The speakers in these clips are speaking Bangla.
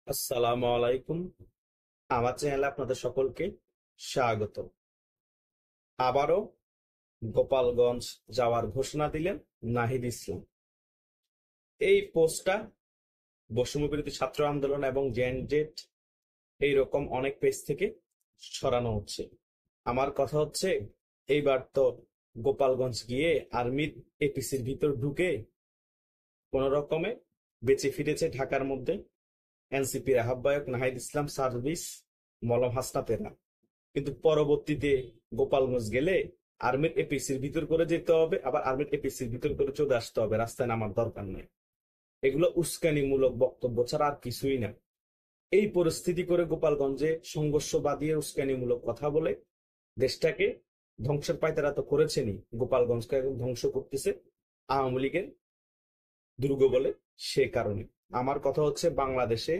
আসসালামু আলাইকুম। আমার চ্যানেলে আপনাদের সকলকে স্বাগত। আবারও গোপালগঞ্জ যাওয়ার ঘোষণা দিলেন নাহিদ ইসলাম। এই পোস্টটা বৈষম্য বিরোধী ছাত্র আন্দোলন এবং জেনজেট এইরকম অনেক পেজ থেকে সরানো হচ্ছে। আমার কথা হচ্ছে, এইবার তো গোপালগঞ্জ গিয়ে আর্মির এপিসির ভিতর ঢুকে কোন রকমে বেঁচে ফিরেছে ঢাকার মধ্যে এনসিপির আহ্বায়ক নাহিদ ইসলাম সার্ভিস মলম হাসনাতেরা। কিন্তু পরবর্তীতে গোপালগঞ্জ গেলে আর্মির এপিসির ভিতর করে যেতে হবে, আবার আর্মির এপিসির ভিতর করে চলে আসতে হবে, রাস্তায় নামার দরকার নেই। এগুলো উস্কানিমূলক বক্তব্য ছাড়া আর কিছুই না। এই পরিস্থিতি করে গোপালগঞ্জে সংঘর্ষ বাদিয়ে উস্কানিমূলক কথা বলে দেশটাকে ধ্বংসের পায়তারা তো করেছেনই, গোপালগঞ্জকে এখন ধ্বংস করতেছে আওয়ামী লীগের দুর্গ বলে। সে কারণে আমার কথা হচ্ছে, বাংলাদেশে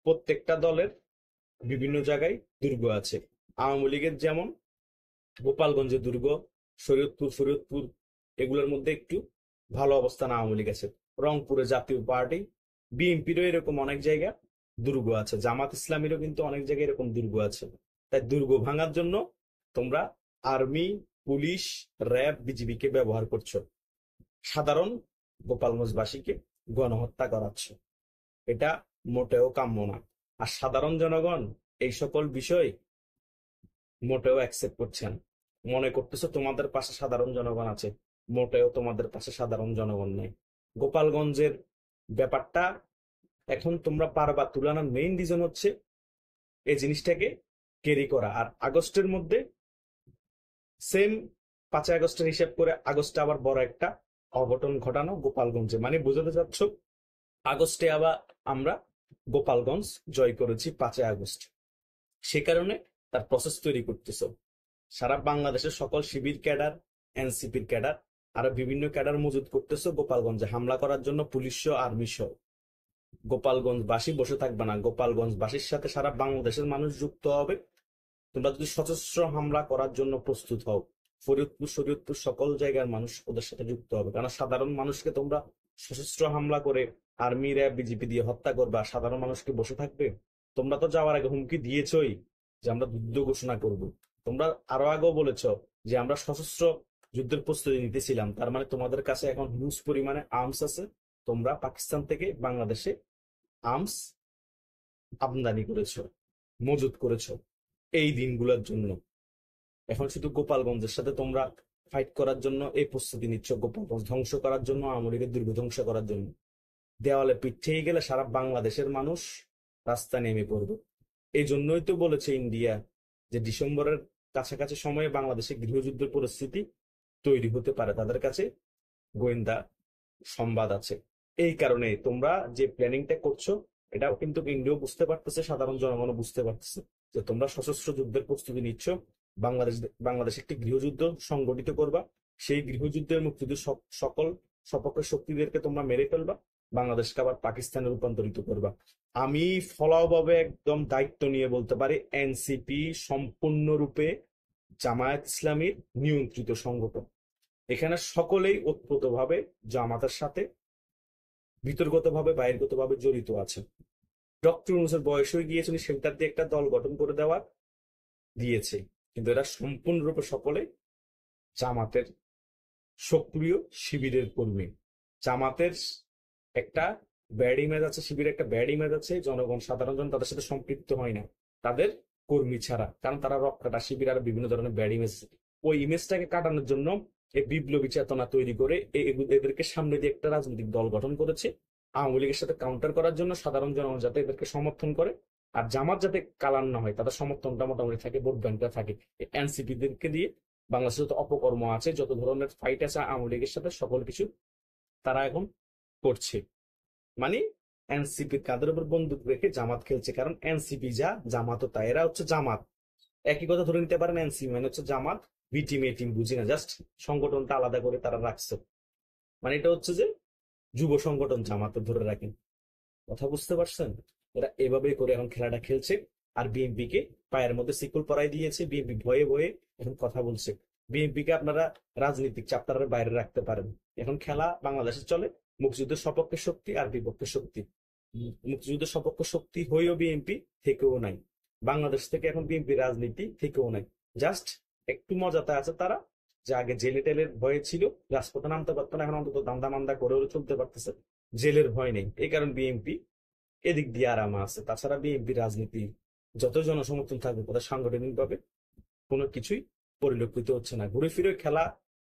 প্রত্যেকটা দলের বিভিন্ন জায়গায় দুর্গ আছে। আওয়ামী লীগের যেমন গোপালগঞ্জে দুর্গ, শরীয়তপুর এগুলোর মধ্যে একটু ভালো অবস্থান আওয়ামী লীগ আছে। রংপুরে জাতীয় পার্টি, বিএনপিরও এরকম অনেক জায়গা দুর্গ আছে, জামাত ইসলামীরও কিন্তু অনেক জায়গায় এরকম দুর্গ আছে। তাই দুর্গ ভাঙার জন্য তোমরা আর্মি, পুলিশ, র্যাব, বিজিবি কে ব্যবহার করছো, সাধারণ গোপালগঞ্জবাসীকে গণহত্যা করাচ্ছ। এটা মোটেও কাম্য না। আর সাধারণ জনগণ এই সকল বিষয় মোটেও অ্যাকসেপ্ট করছে না। মনে করতেছো তোমাদের পাশে সাধারণ জনগণ আছে, মোটেও তোমাদের পাশে সাধারণ জনগণ নেই। গোপালগঞ্জের ব্যাপারটা এখন তোমরা পারবা তুলানোর মেইন রিজন হচ্ছে এই জিনিসটাকে ক্যারি করা। আর আগস্টের মধ্যে সেম 5ই আগস্টের হিসাব করে আগস্টে আবার বড় একটা অঘটন ঘটানো গোপালগঞ্জে, মানে বুঝাতে চাচ্ছ আগস্টে আবার আমরা গোপালগঞ্জ জয় করেছি 5ই আগস্ট। সে কারণে তার প্রসেস তৈরি করতেছ। সারা বাংলাদেশের সকল শিবির ক্যাডার, এনসিপির ক্যাডার, আরো বিভিন্ন ক্যাডার মজুত করতেছ গোপালগঞ্জে হামলা করার জন্য, পুলিশ সহ, আর্মি সহ। গোপালগঞ্জবাসী বসে থাকবে না, গোপালগঞ্জবাসীর সাথে সারা বাংলাদেশের মানুষ যুক্ত হবে। তোমরা যদি সশস্ত্র হামলা করার জন্য প্রস্তুত হও, শরীয়তপুর সকল জায়গার মানুষ ওদের সাথে যুক্ত হবে। কারণ সাধারণ মানুষকে তোমরা সশস্ত্র হামলা করে আর্মি, র্যাব, বিজেপি দিয়ে হত্যা করবে, আর সাধারণ মানুষকে বসে থাকবে? তোমরা তো যাওয়ার আগে হুমকি দিয়েছই যে আমরা যুদ্ধ ঘোষণা করব। তোমরা আরো আগেও বলেছ যে আমরা সশস্ত্র যুদ্ধের প্রস্তুতি নিতেছিলাম। তার মানে তোমাদের কাছে এখন হিউজ পরিমাণে আর্মস আছে। তোমরা পাকিস্তান থেকে বাংলাদেশে আর্মস আমদানি করেছো, মজুত করেছো এই দিনগুলোর জন্য। এখন শুধু গোপালগঞ্জের সাথে তোমরা ফাইট করার জন্য এই প্রস্তুতি নিচ্ছ, গোপালগঞ্জ ধ্বংস করার জন্য, আওয়ামী লীগের দুর্গ ধ্বংস করার জন্য। দেওয়ালে পিঠ থেকে গেলে সারা বাংলাদেশের মানুষ রাস্তা নেমে পড়বে। এই জন্যই তো বলেছে ইন্ডিয়া যে ডিসেম্বরের কাছাকাছি সময়ে বাংলাদেশে গৃহযুদ্ধের পরিস্থিতি তৈরি হতে পারে, তাদের কাছে গোয়েন্দা সংবাদ আছে। এই কারণে তোমরা যে প্ল্যানিংটা করছো, এটাও কিন্তু ইন্ডিয়াও বুঝতে পারতেছে, সাধারণ জনগণও বুঝতে পারতেছে যে তোমরা সশস্ত্র যুদ্ধের প্রস্তুতি নিচ্ছ। বাংলাদেশ বাংলাদেশ একটি গৃহযুদ্ধ সংগঠিত করবা। সেই গৃহযুদ্ধের মুক্তিযুদ্ধ সকল সপক্ষের শক্তিদেরকে তোমরা মেরে ফেলবা, বাংলাদেশকে আবার পাকিস্তানে রূপান্তরিত করবা। আমি ফলাওভাবে একদম দায়িত্ব নিয়ে বলতে পারি, এনসিপি সম্পূর্ণরূপে জামায়াত ইসলামীর নিয়ন্ত্রিত সংগঠন। এখানে সকলেই ওতপ্রোতভাবে জামাতের সাথে ভিতর্গতভাবে বহির্গতভাবে জড়িত আছে। ডক্টর ইউনূসের বয়স হয়ে গিয়েছে, উনি সেন্টার দিয়ে একটা দল গঠন করে দেওয়ার দিয়েছে, কিন্তু এরা সম্পূর্ণরূপে সকলে জামাতের সক্রিয় শিবিরের কর্মী। জামাতের একটা ব্যাড ইমেজ আছে, শিবিরের একটা ব্যাড ইমেজ আছে, জনগণ, সাধারণ জন তাদের সাথে সম্পৃক্ত হয় না তাদের কর্মী ছাড়া, কারণ তারা রক্তটা শিবির আর বিভিন্ন ধরনের ব্যাড ইমেজ। ওই ইমেজটাকে কাটানোর জন্য এই বিপ্লবী চেতনা তৈরি করে এদেরকে সামনে দিয়ে একটা রাজনৈতিক দল গঠন করেছে, আওয়ামী লীগের সাথে কাউন্টার করার জন্য, সাধারণ জনগণ যাতে এদেরকে সমর্থন করে আর জামাত যাতে কালার না হয়, তাদের সমর্থনটা মোটামুটি থাকে, ভোট ব্যাংকটা থাকে। এনসিপি দেরকে দিয়ে বাংলাদেশে যত অপকর্ম আছে, যত ধরনের ফাইট আছে আওয়ামী লীগের সাথে, সকল কিছু তারা এখন করছে। মানে এনসিপির কাঁধের উপর বন্দুক রেখে জামাত খেলছে, কারণ এনসিপি যা, জামাতও তাই। এরা হচ্ছে জামাত, একই কথা ধরে নিতে পারেন। এনসিপি মানে হচ্ছে জামাত, বি টিম এ টিম বুঝি না, জাস্ট সংগঠনটা আলাদা করে তারা রাখছে। মানে এটা হচ্ছে যে যুব সংগঠন জামাতে ধরে রাখেন। কথা বুঝতে পারছেন? এরা এভাবে করে এখন খেলাটা খেলছে। আর বিএনপি কে পায়ের মধ্যে শিকল পরাই দিয়েছে, বিএনপি ভয়ে ভয়ে এখন কথা বলছে। বিএনপি কে আপনারা রাজনৈতিক চাপটারের বাইরে রাখতে পারেন। এখন খেলা বাংলাদেশে চলে মুক্তিযুদ্ধের সপক্ষে শক্তি আর বিপক্ষে শক্তি। মুক্তিযুদ্ধের সপক্ষ শক্তি হয়েও বিএনপি থেকেও নাই, বাংলাদেশ থেকে এখন বিএনপি রাজনীতি থেকেও নাই। জাস্ট একটু মজাতে আছে তারা, যে আগে জেলে টেলের ভয়ে ছিল, রাজপথে নামতে পারতো না, এখন অন্তত দান্দা মান্দা করেও চলতে পারতেছে, জেলের ভয় নেই, এই কারণে বিএনপি এদিক দিয়ে আরামে আছে। তাছাড়া বিএনপি রাজনীতি যত জনসমর্থন থাকবে তাদের সাংগঠনিক ভাবে কোনো কিছুই পরিলক্ষিত হচ্ছে না। ঘুরে ফিরে খেলা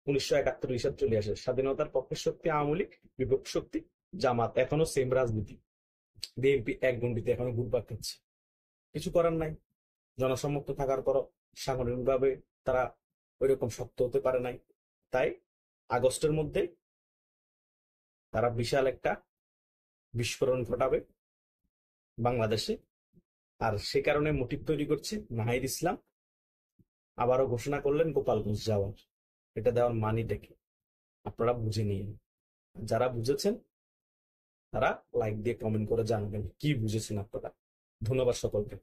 1971 হিসাব চলে আসে, স্বাধীনতার পক্ষের শক্তি আওয়ামী লীগ, বিপক্ষ শক্তি জামাত, এখনো সেম রাজনীতি। বিএনপি এক গণ্ডিতে এখনো ঘুরপাক খাচ্ছে, কিছু করার নাই। জনসমর্থন থাকার পরও সাংগঠনিকভাবে তারা ওইরকম শক্ত হতে পারে নাই। তাই আগস্টের মধ্যে তারা বিশাল একটা বিস্ফোরণ ঘটাবে বাংলাদেশে। আর সে কারণে মোটিভ তৈরি করছে নাহিদ ইসলাম, আবারও ঘোষণা করলেন গোপালগঞ্জ যাওয়ার। এটা দেওয়ার মানিটা কি আপনারা বুঝে নিন। যারা বুঝেছেন তারা লাইক দিয়ে কমেন্ট করে জানাবেন কি বুঝেছেন আপনারা। ধন্যবাদ সকলকে।